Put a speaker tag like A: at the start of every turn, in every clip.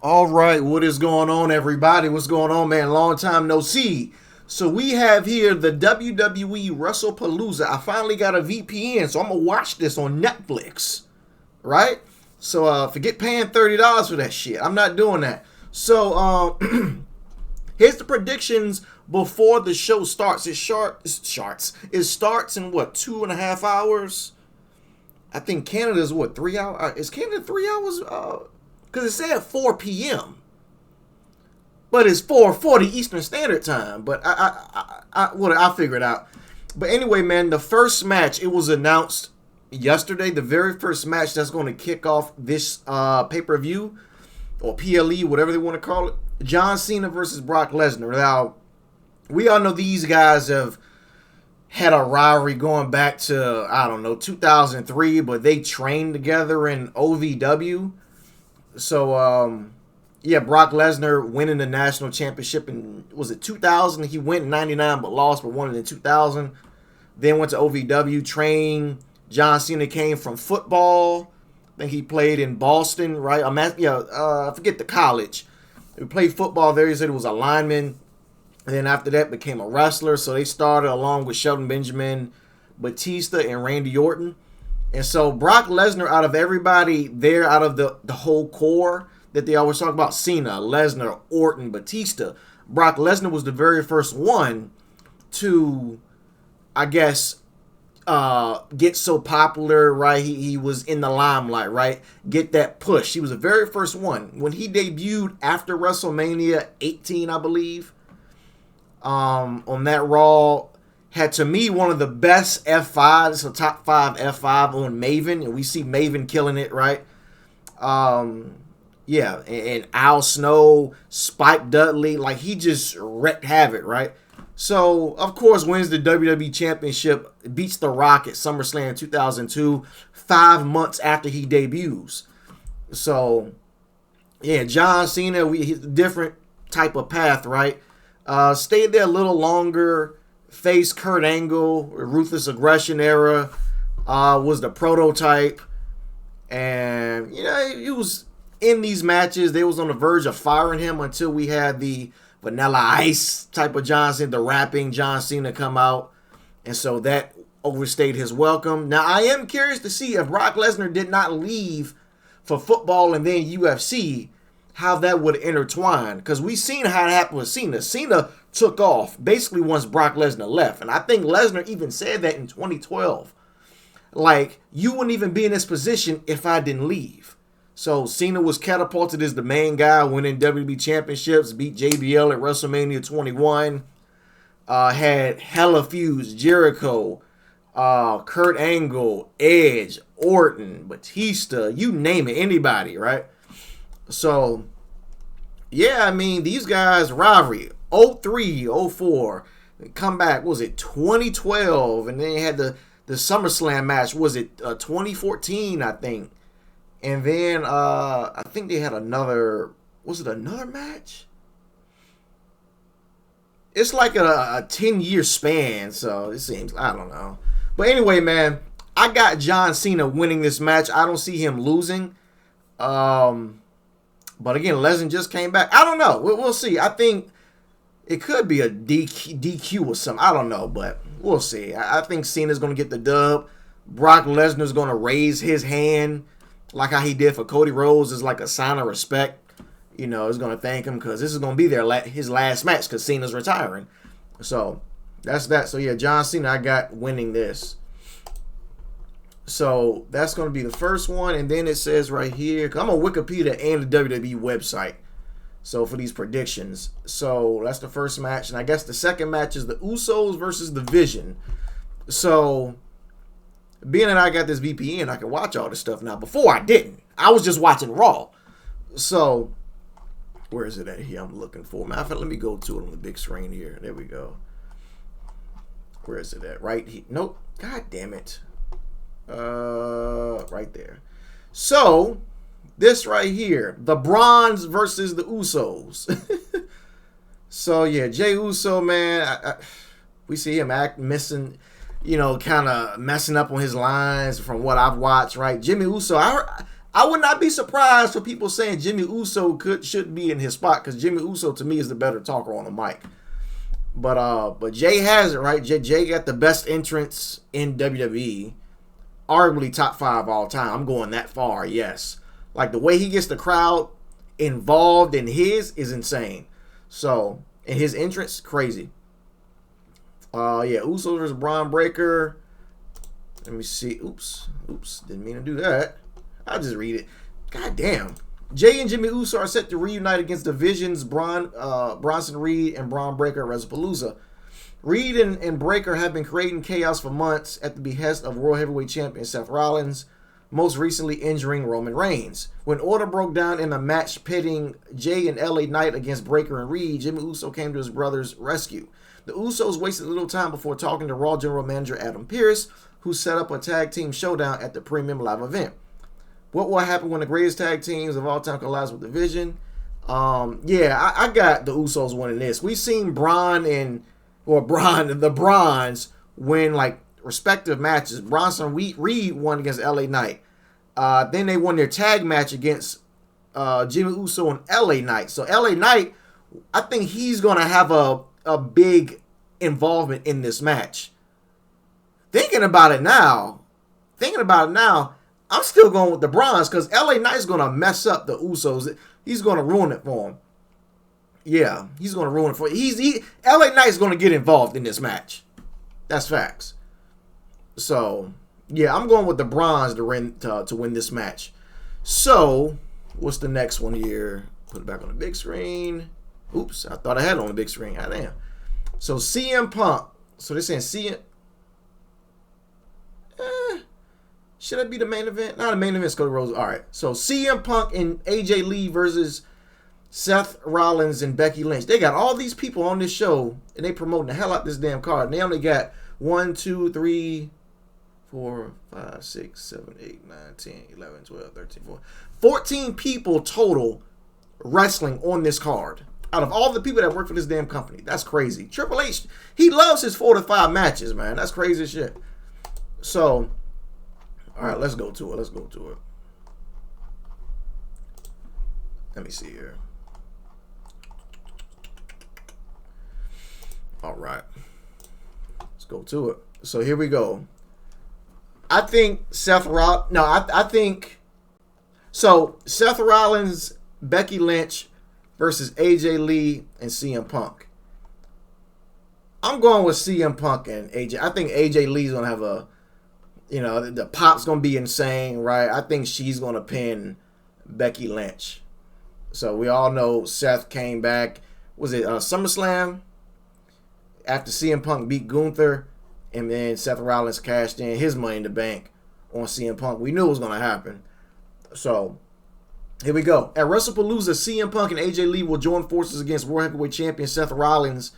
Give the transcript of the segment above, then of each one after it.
A: All right, what is going on, everybody? What's going on, man? Long time no see. So we have here the WWE WrestlePalooza. I finally got a VPN, so I'm gonna watch this on Netflix, right? So forget paying $30 for that shit. I'm not doing that. So here's the predictions before the show starts. It starts in what, 2.5 hours? I think Canada's what, 3 hours? Is Canada 3 hours? Because it said 4 p.m. But it's 4:40 Eastern Standard Time. But I'll figure it out. But anyway, man, the first match, it was announced yesterday. The very first match that's going to kick off this pay-per-view, or PLE, whatever they want to call it. John Cena versus Brock Lesnar. Now, we all know these guys have had a rivalry going back to, I don't know, 2003, but they trained together in OVW. So, yeah, Brock Lesnar winning the national championship in, was it 2000? He went in 99 but lost, but won it in 2000. Then went to OVW, trained. John Cena came from football. I think he played in Boston, right? I forget the college. He played football there. He said he was a lineman. And then after that became a wrestler. So they started along with Shelton Benjamin, Batista, and Randy Orton. And so Brock Lesnar, out of everybody there, out of the whole core that they always talk about, Cena, Lesnar, Orton, Batista, Brock Lesnar was the very first one to, I guess, get so popular, right? He was in the limelight, right? Get that push. He was the very first one. When he debuted after WrestleMania 18, I believe, on that Raw, had, to me, one of the best F5s, it's a top 5 F5 on Maven, and we see Maven killing it, right? Yeah, and Al Snow, Spike Dudley, like, he just wreaked havoc, right? So, of course, wins the WWE Championship, beats The Rock at SummerSlam 2002, 5 months after he debuts. So, yeah, John Cena, he's a different type of path, right? Stayed there a little longer, faced Kurt Angle, Ruthless Aggression era, was the prototype. And, you know, he was in these matches. They was on the verge of firing him until we had the Vanilla Ice type of John Cena, the rapping John Cena come out. And so that overstayed his welcome. Now, I am curious to see if Brock Lesnar did not leave for football and then UFC, how that would intertwine. Because we seen how it happened with Cena. Cena took off basically once Brock Lesnar left. And I think Lesnar even said that in 2012. Like, you wouldn't even be in this position if I didn't leave. So Cena was catapulted as the main guy, winning WWE championships, beat JBL at WrestleMania 21. Had hella feuds, Jericho, Kurt Angle, Edge, Orton, Batista, you name it, anybody, right? So, yeah, I mean, these guys, rivalry, 03, 04, come back, was it 2012? And then they had the SummerSlam match, was it 2014, I think? And then I think they had another, was it another match? It's like a 10-year span, so it seems, I don't know. But anyway, man, I got John Cena winning this match. I don't see him losing. But again, Lesnar just came back. I don't know. We'll see. I think it could be a DQ or something. I don't know, but we'll see. I think Cena's going to get the dub. Brock Lesnar's going to raise his hand like how he did for Cody Rhodes, is like a sign of respect. You know, he's going to thank him because this is going to be his last match because Cena's retiring. So that's that. So yeah, John Cena, I got winning this. So that's going to be the first one. And then it says right here, I'm on Wikipedia and the WWE website. So for these predictions. So that's the first match. And I guess the second match is the Usos versus the Vision. So being that I got this VPN, I can watch all this stuff now. Before I didn't. I was just watching Raw. So where is it at here? I'm looking for. Matter of fact, let me go to it on the big screen here. There we go. Where is it at? Right here. Nope. God damn it. Right there. So this right here, the Bronze versus the Usos. So yeah, Jey Uso, man, we see him missing, you know, kind of messing up on his lines from what I've watched. Right, Jimmy Uso, I would not be surprised for people saying Jimmy Uso should be in his spot, because Jimmy Uso to me is the better talker on the mic. But Jay has it, right? Jay got the best entrance in WWE, arguably top 5 all time. I'm going that far, yes. Like the way he gets the crowd involved in his is insane. So, and his entrance, crazy. Yeah, Uso versus Braun Breaker. Let me see. Oops, didn't mean to do that. I'll just read it. God damn. Jay and Jimmy Uso are set to reunite against Division's Bronson Reed and Braun Breaker at WrestlePalooza. Reed and Breaker have been creating chaos for months at the behest of World Heavyweight Champion Seth Rollins, most recently injuring Roman Reigns. When order broke down in a match pitting Jay and LA Knight against Breaker and Reed, Jimmy Uso came to his brother's rescue. The Usos wasted little time before talking to Raw General Manager Adam Pearce, who set up a tag team showdown at the Premium Live event. What will happen when the greatest tag teams of all time collide with Division? Yeah, I got the Usos winning this. We've seen the Bronze win like respective matches. Bronson Reed won against LA Knight. Then they won their tag match against Jimmy Uso and LA Knight. So LA Knight, I think he's gonna have a big involvement in this match. Thinking about it now, I'm still going with the Bronze, because LA Knight's going to mess up the Usos. He's going to ruin it for him. Yeah, he's going to ruin it for him. LA Knight's going to get involved in this match. That's facts. So, yeah, I'm going with the Bronze to win this match. So, what's the next one here? Put it back on the big screen. Oops, I thought I had it on the big screen. God damn. So, CM Punk. So, they're saying CM... Should that be the main event? Not the main event, Cody Rhodes. All right. So CM Punk and AJ Lee versus Seth Rollins and Becky Lynch. They got all these people on this show, and they promoting the hell out this damn card. And they only got 1, 2, 3, 4, 5, 6, 7, 8, 9, 10, 11, 12, 13, 14 people total wrestling on this card. Out of all the people that work for this damn company. That's crazy. Triple H, he loves his 4 to 5 matches, man. That's crazy as shit. So... all right, let's go to it. Let me see here. All right. Let's go to it. So here we go. I think Seth Rollins... No, I think... So, Seth Rollins, Becky Lynch versus AJ Lee and CM Punk. I'm going with CM Punk and AJ. I think AJ Lee's going to have a... You know, the pop's going to be insane, right? I think she's going to pin Becky Lynch. So we all know Seth came back. Was it SummerSlam? After CM Punk beat Gunther. And then Seth Rollins cashed in his Money in the Bank on CM Punk. We knew it was going to happen. So, here we go. At WrestlePalooza, CM Punk and AJ Lee will join forces against World Heavyweight Champion Seth Rollins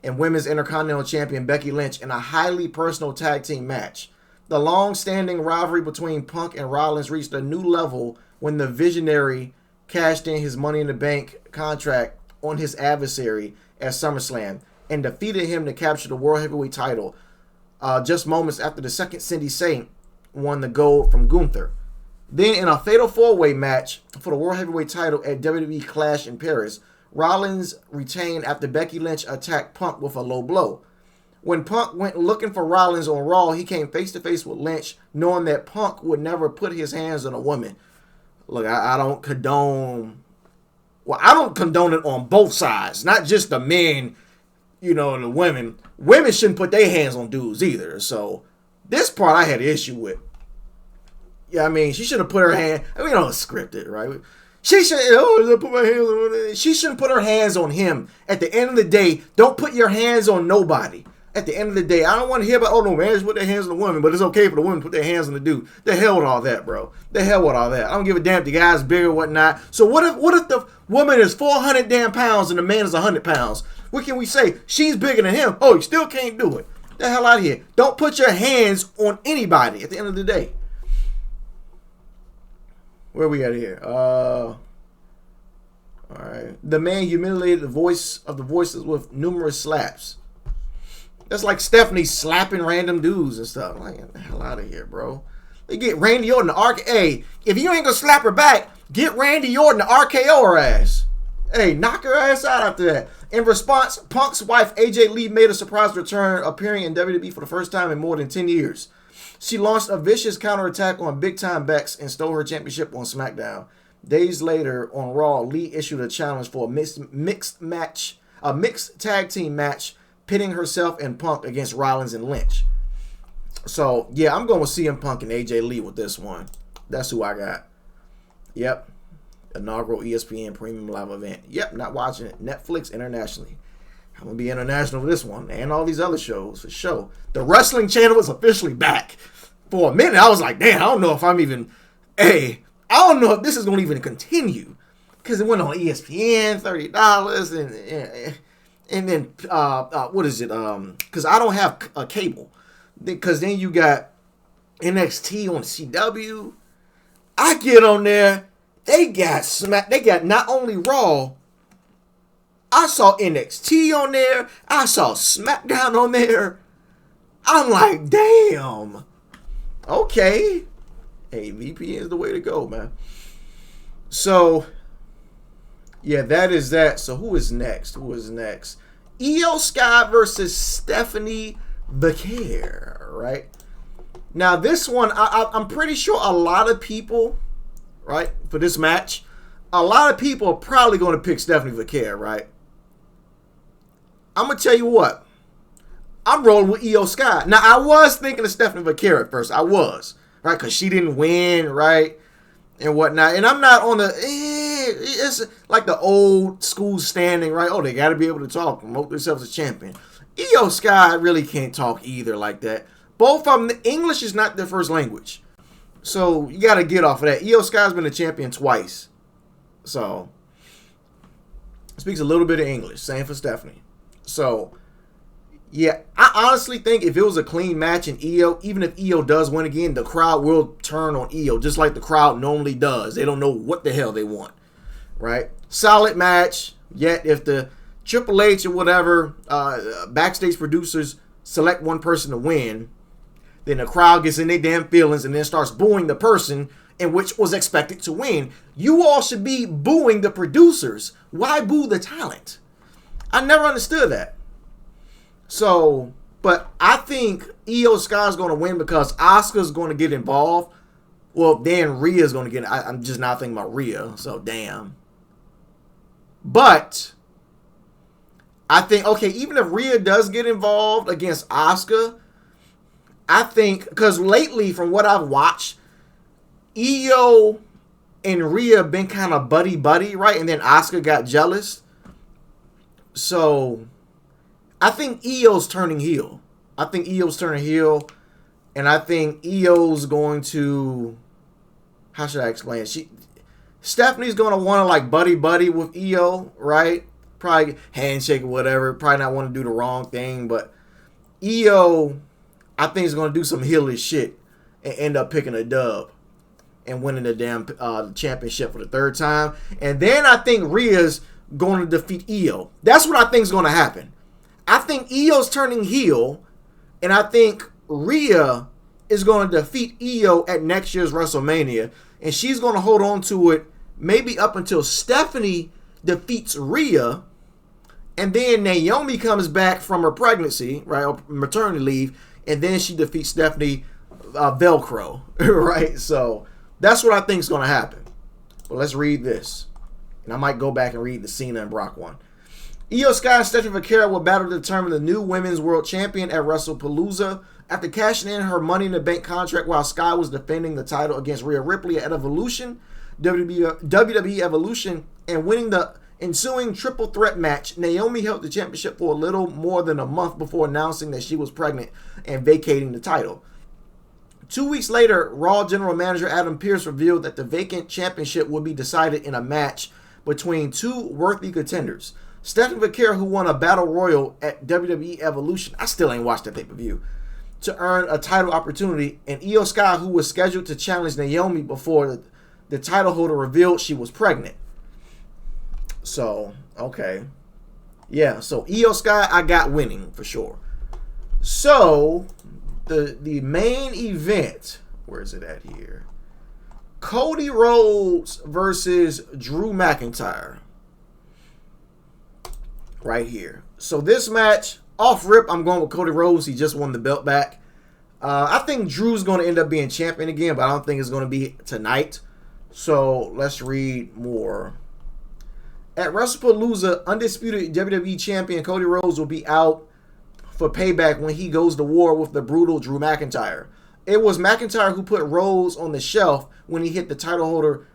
A: and Women's Intercontinental Champion Becky Lynch in a highly personal tag team match. The long-standing rivalry between Punk and Rollins reached a new level when the Visionary cashed in his Money in the Bank contract on his adversary at SummerSlam and defeated him to capture the World Heavyweight title just moments after the second Cindy Saint won the gold from Gunther. Then in a fatal four-way match for the World Heavyweight title at WWE Clash in Paris, Rollins retained after Becky Lynch attacked Punk with a low blow. When Punk went looking for Rollins on Raw, he came face-to-face with Lynch, knowing that Punk would never put his hands on a woman. Look, I don't condone... Well, I don't condone it on both sides. Not just the men, you know, and the women. Women shouldn't put their hands on dudes either. So, this part I had an issue with. Yeah, I mean, she should have put her hand... I mean, it's scripted, right? She should... put my hands on... She shouldn't put her hands on him. At the end of the day, don't put your hands on nobody. At the end of the day, I don't want to hear about, oh, no, man, just put their hands on the woman, but it's okay for the women to put their hands on the dude. The hell with all that, bro. The hell with all that. I don't give a damn if the guy's big or whatnot. So what if the woman is 400 damn pounds and the man is 100 pounds? What can we say? She's bigger than him. Oh, you still can't do it. The hell out of here. Don't put your hands on anybody at the end of the day. Where we at here? All right. The man humiliated the voice of the voices with numerous slaps. That's like Stephanie slapping random dudes and stuff. Like, get the hell out of here, bro. They get Randy Orton to RKO. Hey, if you ain't gonna slap her back, get Randy Orton to RKO her ass. Hey, knock her ass out after that. In response, Punk's wife, AJ Lee, made a surprise return, appearing in WWE for the first time in more than 10 years. She launched a vicious counterattack on Big Time Bex and stole her championship on SmackDown. Days later, on Raw, Lee issued a challenge for a mixed tag team match, pitting herself and Punk against Rollins and Lynch. So, yeah, I'm going with CM Punk and AJ Lee with this one. That's who I got. Yep. Inaugural ESPN Premium Live event. Yep, not watching it. Netflix internationally. I'm going to be international for this one and all these other shows for sure. The Wrestling Channel is officially back. For a minute, I was like, damn, I don't know if I'm even... Hey, I don't know if this is going to even continue. Because it went on ESPN, $30, and then, what is it? Because I don't have a cable. Because then you got NXT on CW. I get on there. They got not only Raw. I saw NXT on there. I saw SmackDown on there. I'm like, damn. Okay. Hey, VPN is the way to go, man. So, yeah, that is that. So, who is next? Iyo Sky versus Stephanie Vaquer, right? Now, this one, I'm pretty sure a lot of people, right, for this match, a lot of people are probably going to pick Stephanie Vaquer, right? I'm going to tell you what. I'm rolling with Iyo Sky. Now, I was thinking of Stephanie Vaquer at first. I was, right? Because she didn't win, right? And whatnot. And I'm not on the... it's like the old school standing, right? Oh, they got to be able to talk. Promote themselves as champion. Iyo Sky really can't talk either like that. Both of them, English is not their first language. So, you got to get off of that. Iyo Sky's been a champion twice. So, speaks a little bit of English. Same for Stephanie. So... yeah, I honestly think if it was a clean match and Iyo, even if Iyo does win again, the crowd will turn on Iyo, just like the crowd normally does. They don't know what the hell they want, right? Solid match, yet if the Triple H or whatever, backstage producers select one person to win, then the crowd gets in their damn feelings and then starts booing the person in which was expected to win. You all should be booing the producers. Why boo the talent? I never understood that. So, but I think Iyo Sky is going to win because Asuka's going to get involved. Well, then Rhea's going to get... I'm just not thinking about Rhea, so damn. But, I think, okay, even if Rhea does get involved against Asuka, I think, because lately, from what I've watched, Iyo and Rhea have been kind of buddy-buddy, right? And then Asuka got jealous. So... I think Io's turning heel. And I think Io's going to... How should I explain it? Stephanie's going to want to, like, buddy-buddy with Iyo, right? Probably handshake or whatever. Probably not want to do the wrong thing. But Iyo, I think, is going to do some heelish shit and end up picking a dub and winning the damn championship for the third time. And then I think Rhea's going to defeat Iyo. That's what I think is going to happen. I think Io's turning heel, and I think Rhea is going to defeat Iyo at next year's WrestleMania, and she's going to hold on to it maybe up until Stephanie defeats Rhea, and then Naomi comes back from her pregnancy, right, or maternity leave, and then she defeats Stephanie Velcro, right? So that's what I think is going to happen. But let's read this, and I might go back and read the Cena and Brock one. Iyo Sky and Stephanie Vaquer will battle to determine the new Women's World Champion at WrestlePalooza. After cashing in her Money in the Bank contract while Sky was defending the title against Rhea Ripley at Evolution, WWE Evolution, and winning the ensuing triple threat match, Naomi held the championship for a little more than a month before announcing that she was pregnant and vacating the title. 2 weeks later, Raw General Manager Adam Pearce revealed that the vacant championship would be decided in a match between two worthy contenders. Stephanie Vaquer, who won a battle royal at WWE Evolution, I still ain't watched that pay-per-view, to earn a title opportunity, and Iyo Sky, who was scheduled to challenge Naomi before the title holder revealed she was pregnant. So, okay. Yeah, so Iyo Sky, I got winning for sure. So, the main event Where is it at here? Cody Rhodes versus Drew McIntyre. Right here. So this match, off rip, I'm going with Cody Rhodes. He just won the belt back. I think Drew's going to end up being champion again, but I don't think it's going to be tonight. So let's read more. At WrestlePalooza, Undisputed WWE Champion Cody Rhodes will be out for payback when he goes to war with the brutal Drew McIntyre. It was McIntyre who put Rhodes on the shelf when he hit the title holder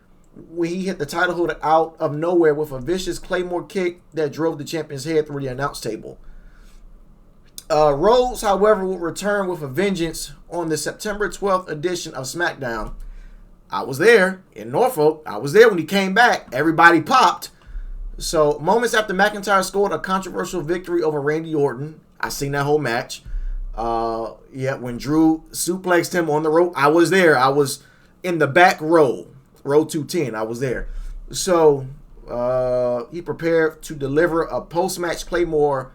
A: out of nowhere with a vicious Claymore kick that drove the champion's head through the announce table. Rhodes, however, will return with a vengeance on the September 12th edition of SmackDown. I was there in Norfolk. I was there when he came back. Everybody popped. So, moments after McIntyre scored a controversial victory over Randy Orton, I seen that whole match. When Drew suplexed him on the rope, I was there. I was in the back row 210. I was there. So, he prepared to deliver a post-match Claymore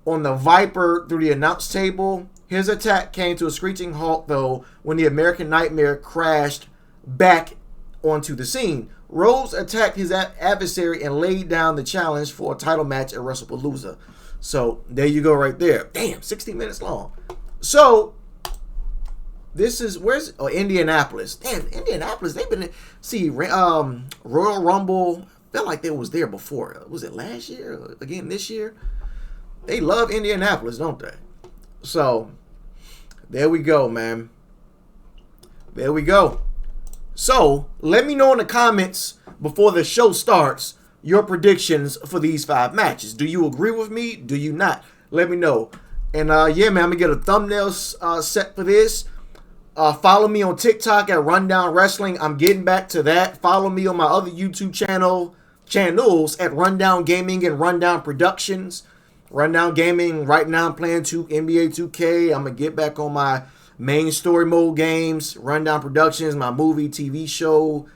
A: on the Viper through the announce table. His attack came to a screeching halt, though, when the American Nightmare crashed back onto the scene. Rhodes attacked his adversary and laid down the challenge for a title match at WrestlePalooza. So, there you go right there. Damn, 16 minutes long. So, this is, Indianapolis. Damn, Indianapolis, they've been, Royal Rumble, felt like they was there before. Was it last year? Again, this year? They love Indianapolis, don't they? So, there we go, man. There we go. So, let me know in the comments before the show starts your predictions for these 5 matches. Do you agree with me? Do you not? Let me know. And, yeah, man, I'm going to get a thumbnail set for this. Follow me on TikTok at Rundown Wrestling. I'm getting back to that. Follow me on my other YouTube channels at Rundown Gaming and Rundown Productions. Rundown Gaming, right now I'm playing NBA 2K. I'm going to get back on my main story mode games. Rundown Productions, my movie, TV show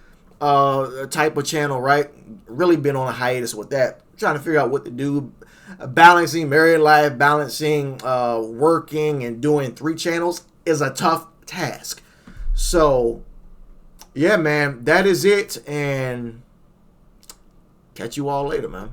A: type of channel, right? Really been on a hiatus with that. Trying to figure out what to do. Balancing married life, balancing working and doing 3 channels is a tough task. So, yeah, man, that is it. And catch you all later, man.